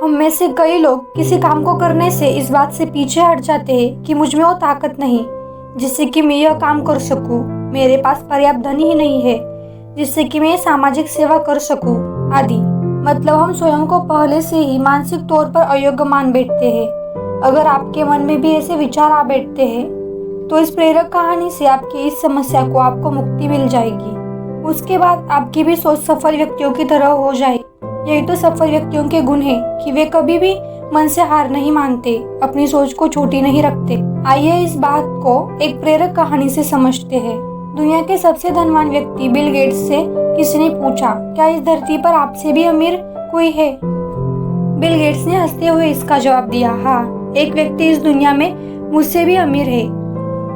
हम में से कई लोग किसी काम को करने से इस बात से पीछे हट जाते हैं कि मुझ में वो ताकत नहीं जिससे कि मैं यह काम कर सकूं। मेरे पास पर्याप्त धन ही नहीं है जिससे कि मैं सामाजिक सेवा कर सकूं आदि। मतलब हम स्वयं को पहले से ही मानसिक तौर पर अयोग्य मान बैठते हैं। अगर आपके मन में भी ऐसे विचार आ बैठते हैं तो इस प्रेरक कहानी से आपकी इस समस्या को आपको मुक्ति मिल जाएगी। उसके बाद आपकी भी सोच सफल व्यक्तियों की तरह हो जाएगी। यही तो सफल व्यक्तियों के गुण है कि वे कभी भी मन से हार नहीं मानते, अपनी सोच को छोटी नहीं रखते। आइए इस बात को एक प्रेरक कहानी से समझते हैं। दुनिया के सबसे धनवान व्यक्ति बिल गेट्स से किसी ने पूछा, क्या इस धरती पर आपसे भी अमीर कोई है? बिल गेट्स ने हंसते हुए इसका जवाब दिया, हाँ, एक व्यक्ति इस दुनिया में मुझसे भी अमीर है।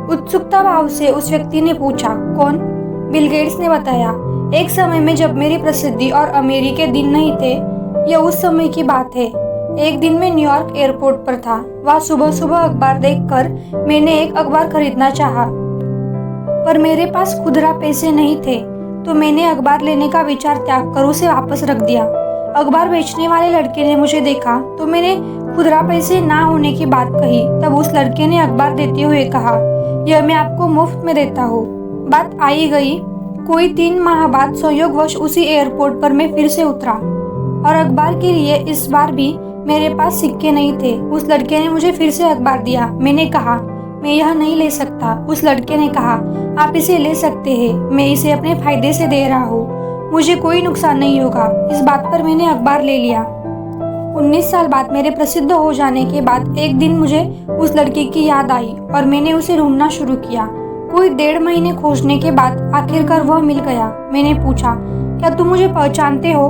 उत्सुकता भाव से उस व्यक्ति ने पूछा, कौन? बिल गेट्स ने बताया, एक समय में जब मेरी प्रसिद्धि और अमीरी के दिन नहीं थे। यह उस समय की बात है। एक दिन मैं न्यूयॉर्क एयरपोर्ट पर था। वहाँ सुबह सुबह अखबार देखकर मैंने एक अखबार खरीदना चाहा, पर मेरे पास खुदरा पैसे नहीं थे, तो मैंने अखबार लेने का विचार त्याग कर उसे वापस रख दिया। अखबार बेचने वाले लड़के ने मुझे देखा तो मैंने खुदरा पैसे ना होने की बात कही। तब उस लड़के ने अखबार देते हुए कहा, यह मैं आपको मुफ्त में देता हूँ। बात आई गई, कोई 3 माह बाद संयोगवश उसी एयरपोर्ट पर मैं फिर से उतरा और अखबार के लिए इस बार भी मेरे पास सिक्के नहीं थे। उस लड़के ने मुझे फिर से अखबार दिया। मैंने कहा, मैं यह नहीं ले सकता। उस लड़के ने कहा, आप इसे ले सकते हैं, मैं इसे अपने फायदे से दे रहा हूँ, मुझे कोई नुकसान नहीं होगा। इस बात पर मैंने अखबार ले लिया। 19 साल बाद मेरे प्रसिद्ध हो जाने के बाद एक दिन मुझे उस लड़के की याद आई और मैंने उसे ढूंढना शुरू किया। कोई 1.5 महीने खोजने के बाद आखिरकार वह मिल गया। मैंने पूछा, क्या तुम मुझे पहचानते हो?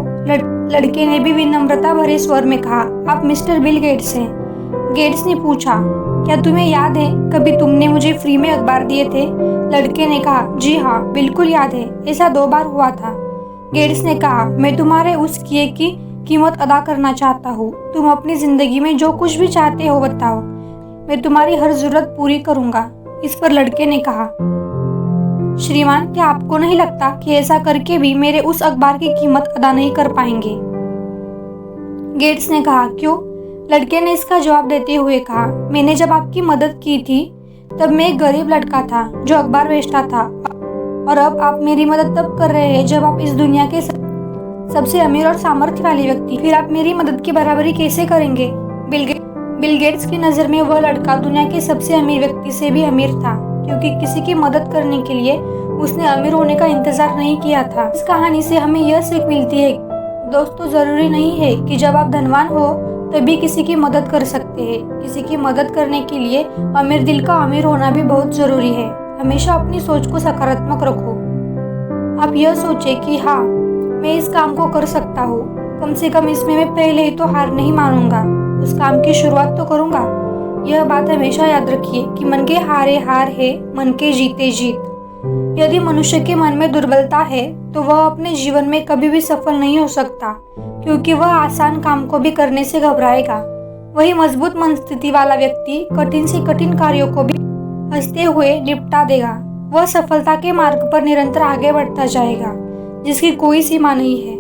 लड़के ने भी विनम्रता भरे स्वर में कहा, आप मिस्टर बिल गेट्स हैं। गेट्स ने पूछा, क्या तुम्हें याद है कभी तुमने मुझे फ्री में अखबार दिए थे? लड़के ने कहा, जी हाँ, बिल्कुल याद है, ऐसा 2 बार हुआ था। गेट्स ने कहा, मैं तुम्हारे उस किए की कीमत अदा करना चाहता हूँ। तुम अपनी जिंदगी में जो कुछ भी चाहते हो बताओ, मैं तुम्हारी हर जरूरत पूरी करूंगा। इस पर लड़के ने कहा, श्रीमान, क्या आपको नहीं लगता कि ऐसा करके भी मेरे उस अखबार की कीमत अदा नहीं कर पाएंगे? गेट्स ने कहा, क्यों? लड़के ने इसका जवाब देते हुए कहा, मैंने जब आपकी मदद की थी तब मैं एक गरीब लड़का था जो अखबार बेचता था, और अब आप मेरी मदद तब कर रहे हैं जब आप इस दुनिया के सबसे अमीर और सामर्थ्य वाले व्यक्ति, फिर आप मेरी मदद की बराबरी कैसे करेंगे? बिल गेट्स की नज़र में वह लड़का दुनिया के सबसे अमीर व्यक्ति से भी अमीर था, क्योंकि किसी की मदद करने के लिए उसने अमीर होने का इंतजार नहीं किया था। इस कहानी से हमें यह सीख मिलती है, दोस्तों, जरूरी नहीं है कि जब आप धनवान हो तभी किसी की मदद कर सकते हैं। किसी की मदद करने के लिए अमीर दिल का अमीर होना भी बहुत जरूरी है। हमेशा अपनी सोच को सकारात्मक रखो। आप यह सोचे कि हाँ, मैं इस काम को कर सकता हूँ, कम से कम इसमें मैं पहले ही तो हार नहीं मानूंगा, उस काम की शुरुआत तो करूंगा। यह बात हमेशा याद रखिए कि मन के हारे हार है, मन के जीते जीत। यदि मनुष्य के मन में दुर्बलता है तो वह अपने जीवन में कभी भी सफल नहीं हो सकता, क्योंकि वह आसान काम को भी करने से घबराएगा। वही मजबूत मनस्थिति वाला व्यक्ति कठिन से कठिन कार्यों को भी हंसते हुए निपटा देगा। वह सफलता के मार्ग पर निरंतर आगे बढ़ता जाएगा, जिसकी कोई सीमा नहीं है।